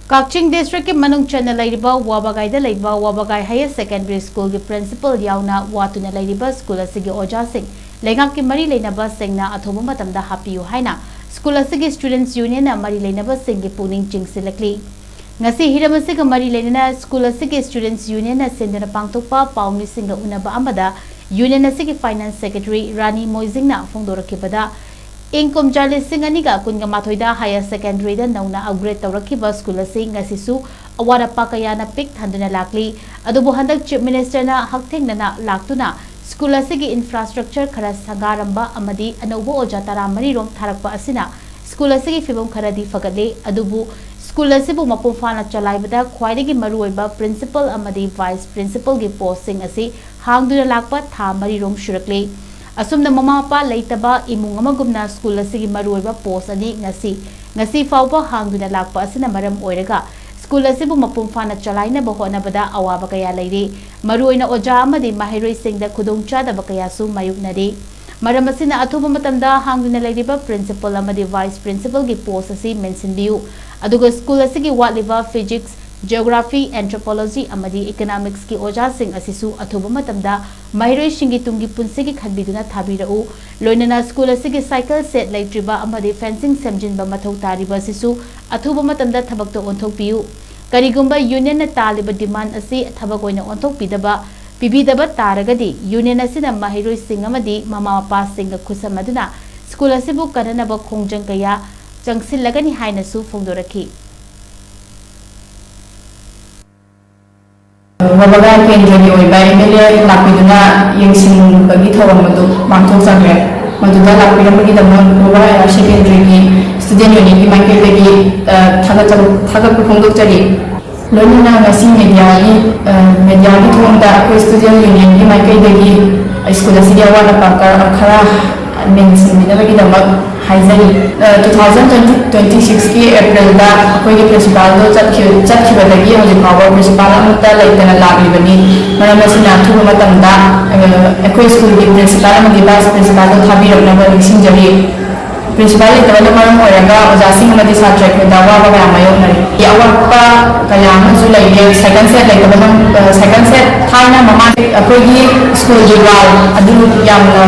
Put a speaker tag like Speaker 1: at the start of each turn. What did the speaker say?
Speaker 1: Kakching district के Manung Channa Leiriba Wabagai Da Leiba Wabagai Higher Secondary School के principal YAONA WATTUNA Leiriba School asigi oja sing LEINGAKKI mari LEINABA SINGNA ATHUBA MATAMDA HAPPIYU HAINA School asigi students union na mari LEINABA SINGGI PUKNING CHINGSILLAKLI ngasi hiram asigi mari LEINANA school asigi students union na sendana pangtokpa pauni singa unaba amada union asigi finance secretary Rani Moizingna phongdorakibada Income Charlie Singaniga Kunga Matoida Higher Secondary da Nauna upgrade Taurakiba School Sing Asisu Awara Pakayana Pick Handuna Lakli Adubu Handak Chief Minister na Hakteng na Laktuna School Asigi infrastructure Kara Sangaramba Amadi Anobo Ojatara Marirom Tarakpa Asina School Asigi Fibum Karadi Fagale Adubu School Asibu Mapufana Chalaibada Kwaidigi Maruiba Principal Amadi Vice Principal Gi Posting Asi Hangduna Lakpa Tha Marirom Shurakli Asumna mama pa leitaba imung amagumna school asigi maruiba post ani ngasi fawba hangduna lakpa asina maram oiraga school asibu mapumfana chalaina bahona bada awaba kaya leire maruina oja amadi mahiroi singda khudongcha da bakaya su mayuknari maram asina athuba matamda hangduna leiriba principal amadi vice principal gi post asi mention biu aduga school asigi watliba physics Geography, Anthropology, amadi Economics ki oja sing asisu athuba matamda mahiroi shingi tungi punsigi khanbiduna thabirau loinana school asigi cycle set leitriba amadi fencing semjinba mathau tariba asisu athuba matamda thabakto onthokpiu karigumba union na taliba demand asi thabak oina onthokpidaba pibidaba taragadi union asina mahiroi sing amadi mama mapa singa khusamaduna school asibu kananaba khongjang kaya changsillagani haina su phongdoraki
Speaker 2: Wabagai kendri oiba MLA lapiduna yengsing bagi thawang madu mangthok sakre maduda lapiduna bagi damon Wabagai secondary ki student union ki maike bagi thaga phongdok chari loina ngasi media ki thongda ko student union ki maike bagi school asidia wala pakar khara mention bina bagi damon haizari 2026 की अप्रैल दा कोई principal दो चटखी बदगी Holi power principal अमता लेतना लागली बनी मरम असिना थुब मतमदा कोई school की प्रिंसिपल अमदी वाइस प्रिंसिपल दो थाबी रखना निसिंग जरी प्रिंसिपल लेतना मरम होयगा ओजासिंग अमदी छात्र को दावा बगा मायोनरी ये अवपा कयाम जो लेगे सेकंड सेट लेतना सेकंड सेट थाना ममा कोई स्कूल जुगाल अदु यामना